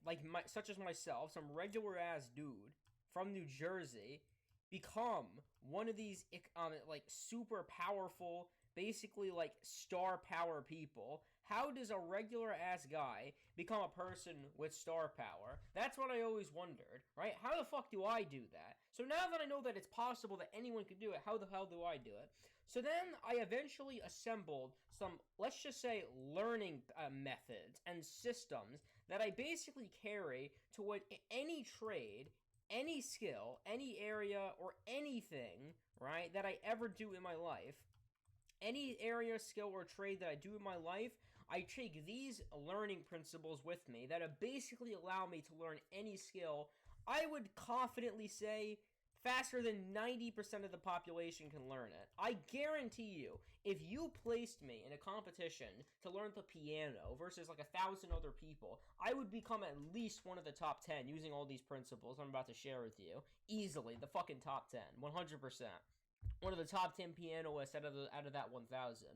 right? Such as myself, some regular ass dude from New Jersey, become one of these like super powerful, basically like star power people. How does a regular ass guy become a person with star power? That's what I always wondered, right? How the fuck do I do that? So now that I know that it's possible that anyone could do it, how the hell do I do it? So then I eventually assembled some, let's just say, learning methods and systems that I basically carry to what any trade, any skill, any area, or anything, right, that I ever do in my life, any area, skill, or trade that I do in my life, I take these learning principles with me that basically allow me to learn any skill. I would confidently say faster than 90% of the population can learn it. I guarantee you, if you placed me in a competition to learn the piano versus like 1,000 other people, I would become at least one of the top 10 using all these principles I'm about to share with you. Easily, the fucking top 10, 100%. One of the top 10 pianists out of that 1,000.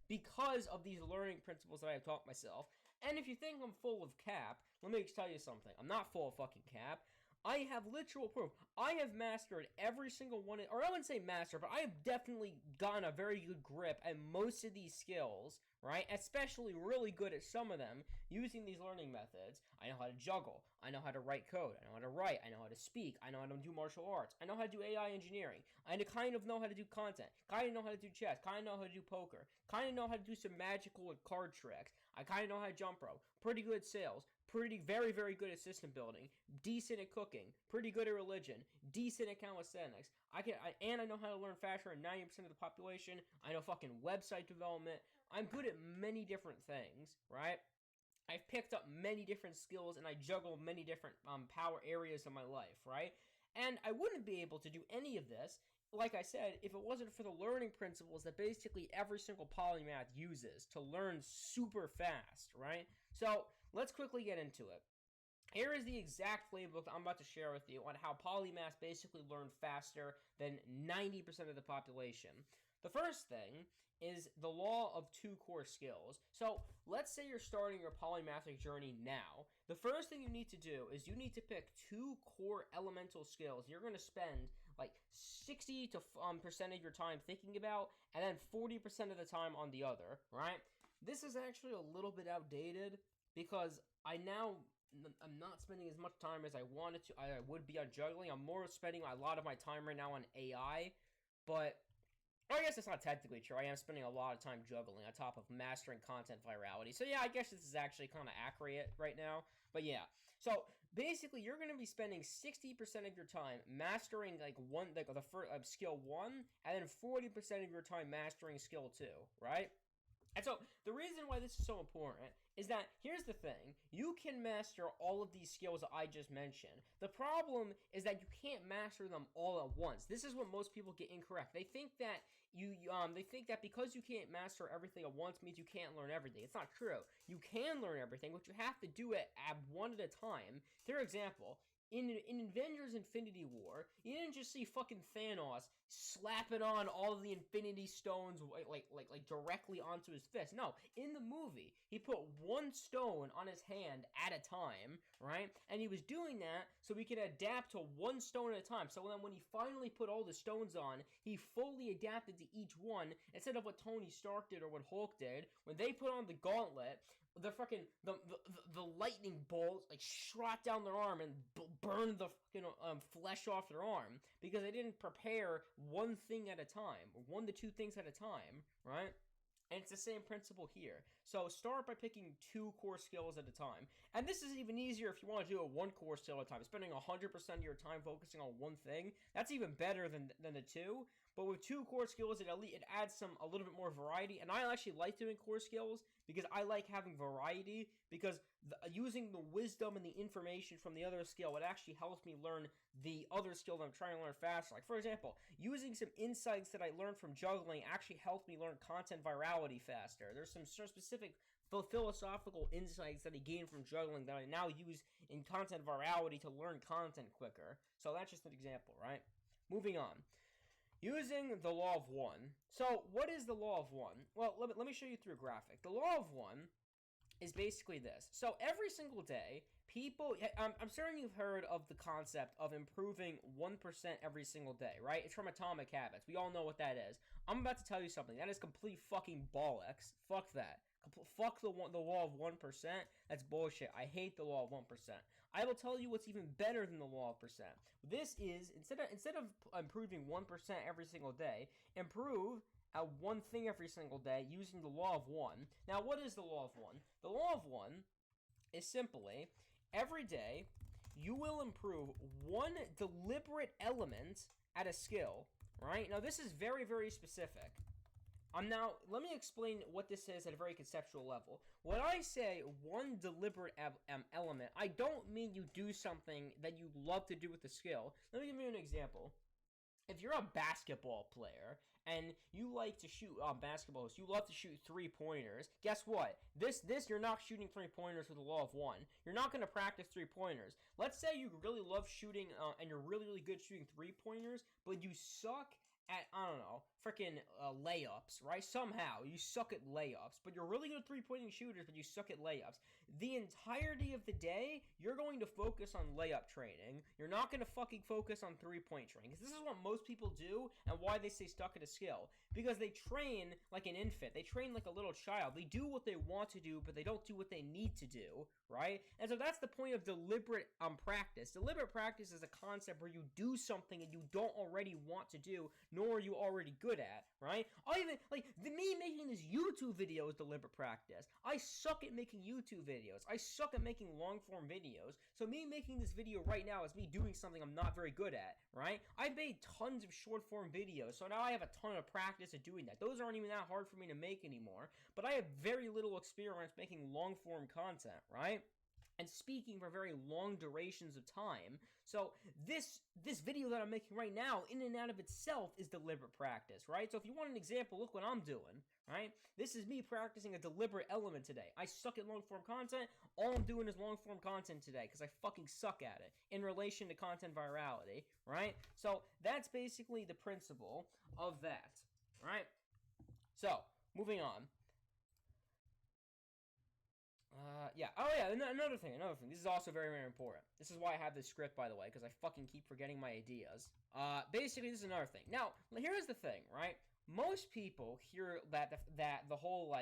Because of these learning principles that I have taught myself. And if you think I'm full of cap, let me tell you something. I'm not full of fucking cap. I have literal proof. I have mastered every single one, or I wouldn't say master, but I have definitely gotten a very good grip at most of these skills, right? Especially really good at some of them using these learning methods. I know how to juggle. I know how to write code. I know how to write. I know how to speak. I know how to do martial arts. I know how to do AI engineering. I kind of know how to do content. Kind of know how to do chess. Kind of know how to do poker. Kind of know how to do some magical card tricks. I kind of know how to jump rope. Pretty good at sales. Very, very good at system building. Decent at cooking. Pretty good at religion. Decent at calisthenics. And I know how to learn faster than 90% of the population. I know fucking website development. I'm good at many different things, right? I've picked up many different skills and I juggle many different power areas of my life, right? And I wouldn't be able to do any of this, like I said, if it wasn't for the learning principles that basically every single polymath uses to learn super fast, right? So let's quickly get into it. Here is the exact playbook I'm about to share with you on how polymaths basically learn faster than 90% of the population. The first thing is the law of two core skills. So let's say you're starting your polymathic journey now. The first thing you need to do is you need to pick two core elemental skills you're going to spend like 60% of your time thinking about, and then 40% of the time on the other, right? This is actually a little bit outdated because I'm not spending as much time as I wanted to. I would be on juggling. I'm more spending a lot of my time right now on AI, but I guess it's not technically true. I am spending a lot of time juggling on top of mastering content virality. So yeah, I guess this is actually kind of accurate right now. But yeah, so basically you're going to be spending 60% of your time mastering like the first skill 1, and then 40% of your time mastering skill 2, right? And so the reason why this is so important is that here's the thing. You can master all of these skills that I just mentioned. The problem is that you can't master them all at once. This is what most people get incorrect. They think that they think that because you can't master everything at once means you can't learn everything. It's not true. You can learn everything, but you have to do it at one at a time. For example, in Avengers Infinity War, you didn't just see fucking Thanos slapping on all of the Infinity Stones like directly onto his fist. No, in the movie, he put one stone on his hand at a time, right? And he was doing that so he could adapt to one stone at a time. So then when he finally put all the stones on, he fully adapted to each one instead of what Tony Stark did or what Hulk did. When they put on the gauntlet, the fucking the lightning bolts like shot down their arm and burned the fucking flesh off their arm because they didn't prepare one thing at a time, or 1 to 2 things at a time, right? And it's the same principle here. So start by picking 2 core skills at a time. And this is even easier if you want to do a 1 core skill at a time. Spending 100% of your time focusing on one thing. That's even better than the 2. But with 2 core skills, it adds a little bit more variety. And I actually like doing core skills because I like having variety. Because using the wisdom and the information from the other skill, it actually helps me learn the other skill that I'm trying to learn faster. Like, for example, using some insights that I learned from juggling actually helped me learn content virality faster. There's some specific philosophical insights that I gained from juggling that I now use in content virality to learn content quicker. So that's just an example, right? Moving on. Using the law of 1. So, what is the law of 1? Well, let me show you through a graphic. The law of 1 is basically this. So every single day, people, I'm certain you've heard of the concept of improving 1% every single day, right? It's from Atomic Habits. We all know what that is. I'm about to tell you something. That is complete fucking bollocks. Fuck that. Fuck the law of 1%. That's bullshit. I hate the law of 1%. I will tell you what's even better than the law of percent. This is, instead of improving 1% every single day, improve at one thing every single day using the law of 1. Now, what is the law of 1? The law of 1 is simply, every day, you will improve one deliberate element at a skill, right? Now, this is very, very specific. Now, let me explain what this is at a very conceptual level. When I say one deliberate element, I don't mean you do something that you love to do with the skill. Let me give you an example. If you're a basketball player and you like to shoot basketballs, you love to shoot 3-pointers, guess what? This you're not shooting 3-pointers with the law of 1. You're not going to practice 3-pointers. Let's say you really love shooting and you're really, really good shooting 3-pointers, but you suck at, I don't know, freaking layups, right? Somehow, you suck at layups, but you're really good at 3-pointing shooters, but you suck at layups. The entirety of the day, you're going to focus on layup training. You're not going to fucking focus on 3-point training, because this is what most people do, and why they stay stuck at a skill. Because they train like an infant. They train like a little child. They do what they want to do, but they don't do what they need to do, right? And so that's the point of deliberate practice. Deliberate practice is a concept where you do something that you don't already want to do, nor are you already good at, right? I even, me making this YouTube video is deliberate practice. I suck at making YouTube videos. I suck at making long-form videos. So me making this video right now is me doing something I'm not very good at, right? I've made tons of short-form videos, so now I have a ton of practice at doing that. Those aren't even that hard for me to make anymore, but I have very little experience making long-form content, right? And speaking for very long durations of time. So this video that I'm making right now, in and out of itself, is deliberate practice, right? So if you want an example, look what I'm doing, right? This is me practicing a deliberate element today. I suck at long-form content. All I'm doing is long-form content today because I fucking suck at it in relation to content virality, right? So that's basically the principle of that, right? So, moving on. Yeah. Oh, yeah, another thing. This is also very, very important. This is why I have this script, by the way, because I fucking keep forgetting my ideas. Basically, this is another thing. Now, here's the thing, right? Most people hear that the whole,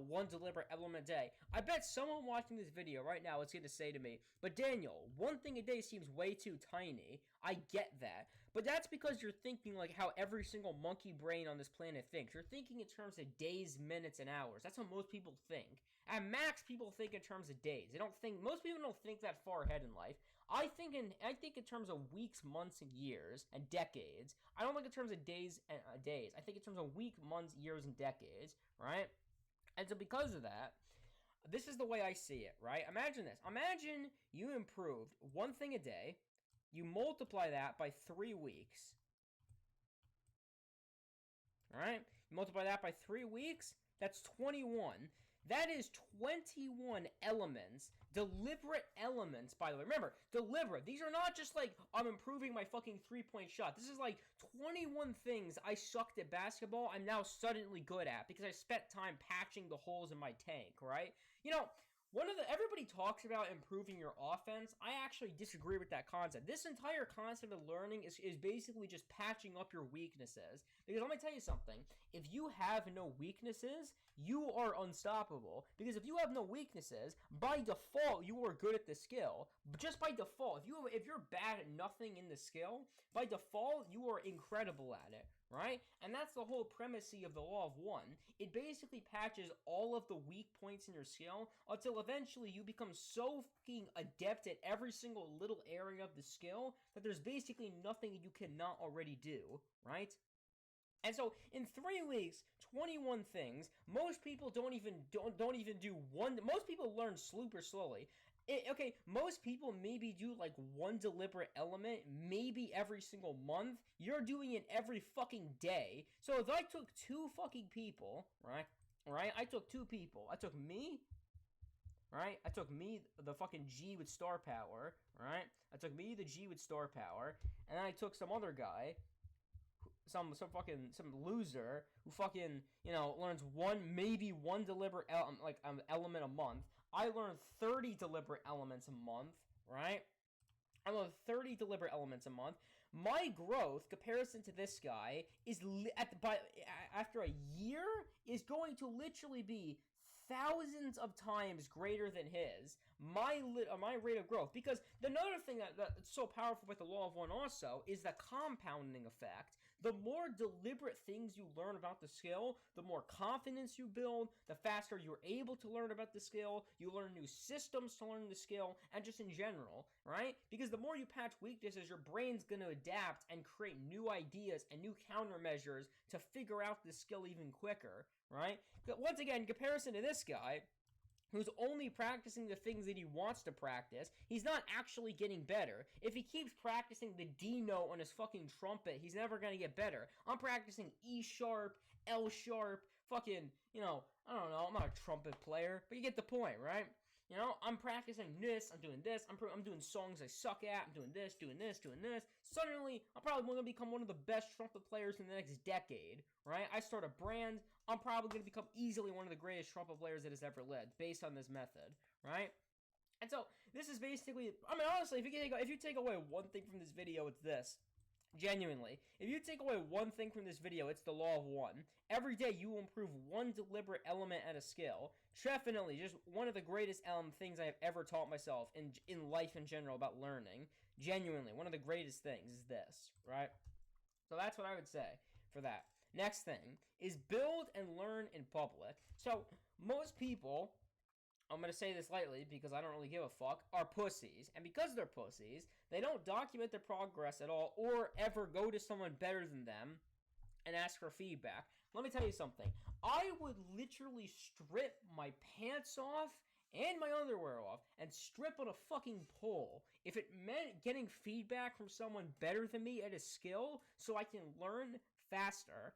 one deliberate element a day. I bet someone watching this video right now is going to say to me, but Daniel, one thing a day seems way too tiny. I get that. But that's because you're thinking like how every single monkey brain on this planet thinks. You're thinking in terms of days, minutes, and hours. That's how most people think. At max, people think in terms of days. Most people don't think that far ahead in life. I think in terms of weeks, months, and years, and decades. I don't think in terms of days and days. I think in terms of weeks, months, years, and decades, right? And so because of that, this is the way I see it, right? Imagine this. Imagine you improved one thing a day. You multiply that by 3 weeks. All right? You multiply that by 3 weeks. That's 21. That is 21 elements, deliberate elements, by the way. Remember, deliberate. These are not just like, I'm improving my fucking 3-point shot. This is like 21 things I sucked at basketball I'm now suddenly good at because I spent time patching the holes in my tank, right? You know, everybody talks about improving your offense. I actually disagree with that concept. This entire concept of learning is basically just patching up your weaknesses. Because let me tell you something. If you have no weaknesses, you are unstoppable. Because if you have no weaknesses, by default, you are good at the skill. Just by default, if you're bad at nothing in the skill, by default, you are incredible at it. Right? And that's the whole premise of the law of 1. It basically patches all of the weak points in your skill until eventually you become so fucking adept at every single little area of the skill that there's basically nothing you cannot already do, right? And so in 3 weeks, 21 things. Most people don't even do one. Most people learn super slowly. Okay, most people maybe do like one deliberate element, maybe every single month. You're doing it every fucking day. So if I took 2 fucking people, right? I took 2 people. I took me, right? I took me, the fucking G with star power, right? I took me, the G with star power, and I took some other guy some loser who fucking, learns maybe one deliberate element a month. I learn 30 deliberate elements a month, right? I learn 30 deliberate elements a month. My growth comparison to this guy is after a year is going to literally be thousands of times greater than his. My rate of growth, because another thing that's so powerful with the law of one also is the compounding effect. The more deliberate things you learn about the skill, the more confidence you build, the faster you're able to learn about the skill, you learn new systems to learn the skill, and just in general, right? Because the more you patch weaknesses, your brain's going to adapt and create new ideas and new countermeasures to figure out the skill even quicker, right? But once again, in comparison to this guy, who's only practicing the things that he wants to practice, he's not actually getting better. If he keeps practicing the D note on his fucking trumpet, he's never gonna get better. I'm practicing E sharp, L sharp, fucking, I don't know, I'm not a trumpet player, but you get the point, right? I'm practicing this, I'm doing this, I'm doing songs I suck at, I'm doing this. Suddenly, I'm probably going to become one of the best trumpet players in the next decade, right? I start a brand, I'm probably going to become easily one of the greatest trumpet players that has ever lived, based on this method, right? And so, this is basically, honestly, if you take away one thing from this video, it's this. Genuinely, if you take away one thing from this video, it's the law of one. Every day you will improve one deliberate element at a skill. Definitely, just one of the greatest things I have ever taught myself in life in general about learning. Genuinely, one of the greatest things is this, right? So that's what I would say for that. Next thing is build and learn in public. So most people, I'm going to say this lightly because I don't really give a fuck, are pussies. And because they're pussies, they don't document their progress at all or ever go to someone better than them and ask for feedback. Let me tell you something. I would literally strip my pants off and my underwear off and strip on a fucking pole if it meant getting feedback from someone better than me at a skill so I can learn faster.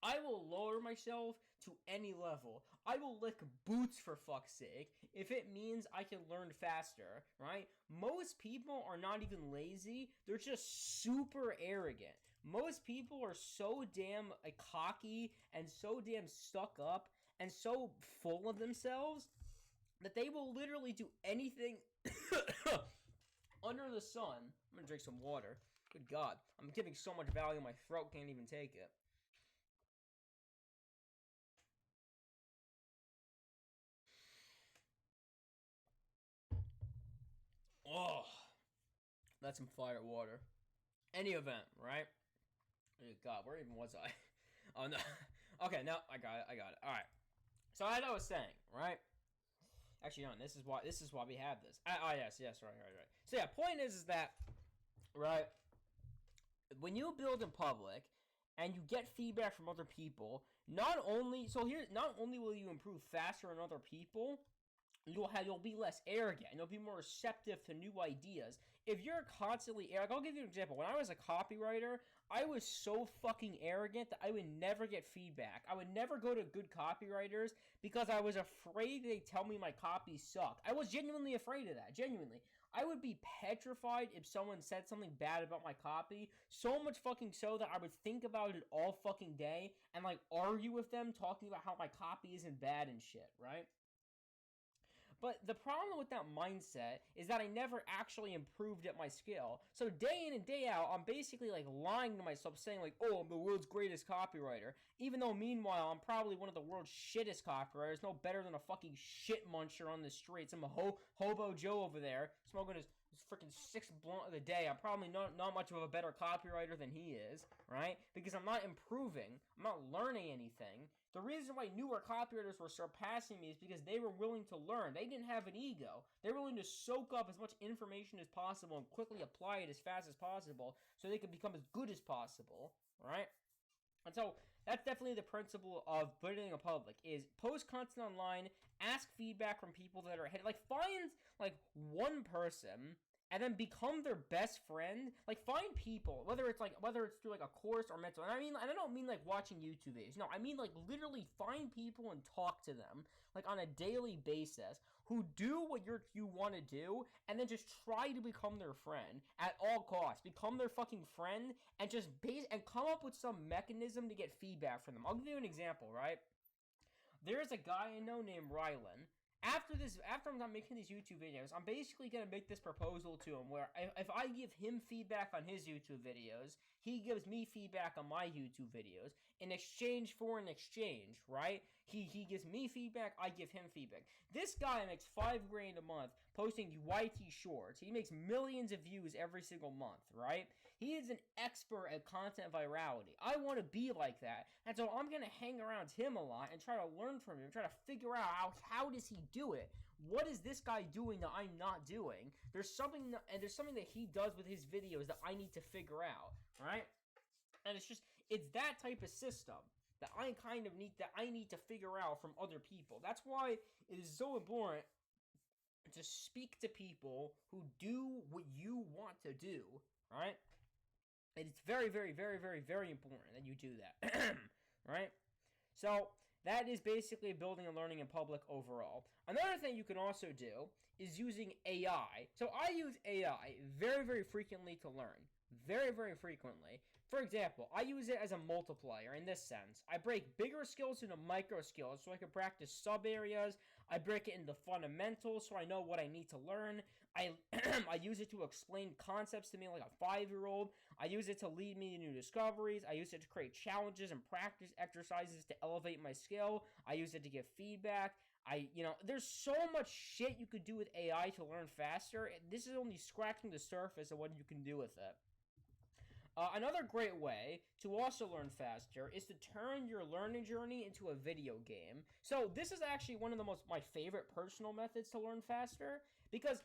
I will lower myself to any level. I will lick boots for fuck's sake if it means I can learn faster, right? Most people are not even lazy. They're just super arrogant. Most people are so damn cocky and so damn stuck up and so full of themselves that they will literally do anything under the sun. I'm gonna drink some water. Good God. I'm giving so much value, my throat can't even take it. Oh, that's some fire water. Any event, right? Oh God, where even was I? Oh no. Okay, no, I got it. All right. So as I was saying, right? Actually, no. This is why we have this. Yes, right. So yeah, point is that, right? When you build in public and you get feedback from other people, not only will you improve faster than other people, you'll be less arrogant and you'll be more receptive to new ideas. If you're constantly arrogant, I'll give you an example. When I was a copywriter, I was so fucking arrogant that I would never get feedback. I would never go to good copywriters because I was afraid they'd tell me my copy sucked. I was genuinely afraid of that. Genuinely. I would be petrified if someone said something bad about my copy, so much fucking so that I would think about it all fucking day and argue with them talking about how my copy isn't bad and shit, right? But the problem with that mindset is that I never actually improved at my skill. So day in and day out, I'm basically lying to myself saying oh, I'm the world's greatest copywriter. Even though meanwhile, I'm probably one of the world's shittest copywriters, no better than a fucking shit muncher on the streets. I'm a hobo Joe over there, smoking his freaking 6 blunt of the day. I'm probably not much of a better copywriter than he is, right? Because I'm not improving. I'm not learning anything. The reason why newer copywriters were surpassing me is because they were willing to learn. They didn't have an ego. They were willing to soak up as much information as possible and quickly apply it as fast as possible so they could become as good as possible, right? And so that's definitely the principle of building a public is post content online, ask feedback from people that are ahead. Find one person and then become their best friend. Find people, whether it's through a course or mental. And I don't mean watching YouTube videos. No, I mean literally find people and talk to them on a daily basis. who do what you want to do and then just try to become their friend at all costs. Become their fucking friend and just come up with some mechanism to get feedback from them. I'll give you an example, right? There's a guy I know named Rylan. After I'm done making these YouTube videos, I'm basically gonna make this proposal to him where if I give him feedback on his YouTube videos, he gives me feedback on my YouTube videos in exchange for an exchange, right? He gives me feedback, I give him feedback. This guy makes $5 grand a month posting YT shorts. He makes millions of views every single month, right? He is an expert at content virality. I want to be like that, and so I'm gonna hang around him a lot and try to learn from him, try to figure out how does he do it. What is this guy doing that I'm not doing? There's something that he does with his videos that I need to figure out, right? And it's that type of system that I need to figure out from other people. That's why it is so important to speak to people who do what you want to do, right? And it's very, very, very, very, very important that you do that, right? So that is basically building and learning in public overall. Another thing you can also do is using AI. So I use AI very, very frequently to learn. Very, very frequently. For example, I use it as a multiplier in this sense. I break bigger skills into micro skills so I can practice sub areas. I break it into fundamentals so I know what I need to learn. I use it to explain concepts to me like a 5-year-old. I use it to lead me to new discoveries. I use it to create challenges and practice exercises to elevate my skill. I use it to give feedback. There's so much shit you could do with AI to learn faster. This is only scratching the surface of what you can do with it. Another great way to also learn faster is to turn your learning journey into a video game. So this is actually one of my favorite personal methods to learn faster, because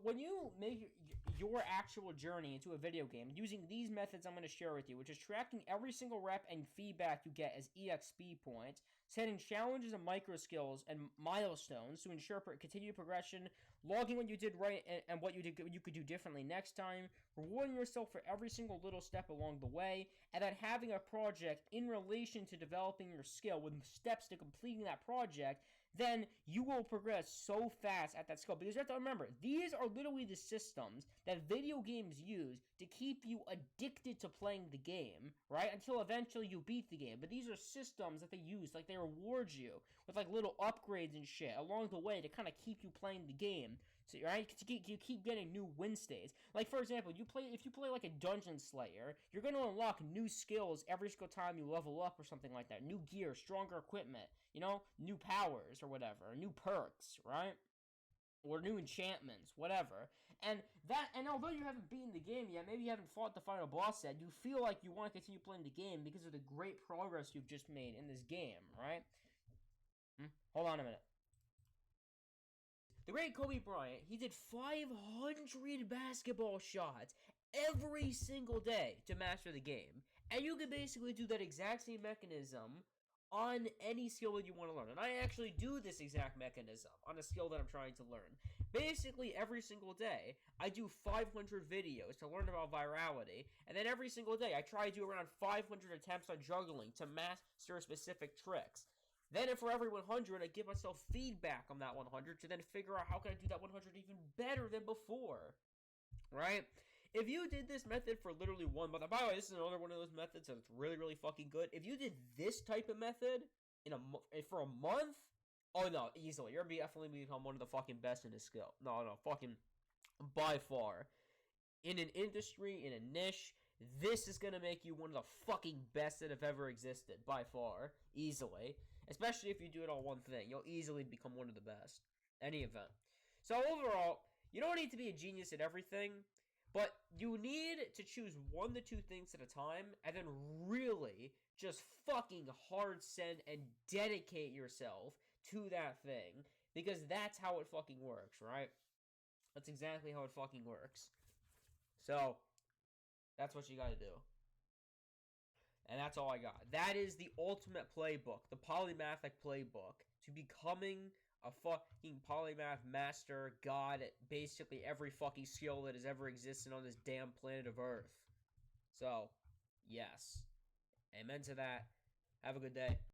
when you make your actual journey into a video game using these methods I'm going to share with you, which is tracking every single rep and feedback you get as EXP points, setting challenges and micro skills and milestones to ensure continued progression, logging what you did right and what you could do differently next time, rewarding yourself for every single little step along the way, and then having a project in relation to developing your skill with steps to completing that project, then you will progress so fast at that skill. Because you have to remember, these are literally the systems that video games use to keep you addicted to playing the game, right? Until eventually you beat the game. But these are systems that they use, like they reward you with like little upgrades and shit along the way to kind of keep you playing the game. So, right, you keep getting new win states. Like, for example, if you play like a Dungeon Slayer, you're going to unlock new skills every single time you level up or something like that. New gear, stronger equipment, new powers or whatever, new perks, right? Or new enchantments, whatever. And although you haven't beaten the game yet, maybe you haven't fought the final boss yet, you feel like you want to continue playing the game because of the great progress you've just made in this game, right? Hold on a minute. The great Kobe Bryant, he did 500 basketball shots every single day to master the game. And you can basically do that exact same mechanism on any skill that you want to learn. And I actually do this exact mechanism on a skill that I'm trying to learn. Basically, every single day, I do 500 videos to learn about virality. And then every single day, I try to do around 500 attempts on juggling to master specific tricks. Then for every 100, I give myself feedback on that 100 to then figure out how can I do that 100 even better than before, right? If you did this method for literally 1 month, by the way, this is another one of those methods that's really, really fucking good. If you did this type of method for a month, oh no, easily. You're definitely become one of the fucking best in this skill. No, fucking by far. In an industry, in a niche, this is gonna make you one of the fucking best that have ever existed, by far, easily. Especially if you do it on one thing, you'll easily become one of the best. Any event. So overall, you don't need to be a genius at everything, but you need to choose 1 to 2 things at a time, and then really just fucking hard send and dedicate yourself to that thing, because that's how it fucking works, right? That's exactly how it fucking works. So, that's what you gotta do. And that's all I got. That is the ultimate playbook, the polymathic playbook, to becoming a fucking polymath master god at basically every fucking skill that has ever existed on this damn planet of Earth. So, yes. Amen to that. Have a good day.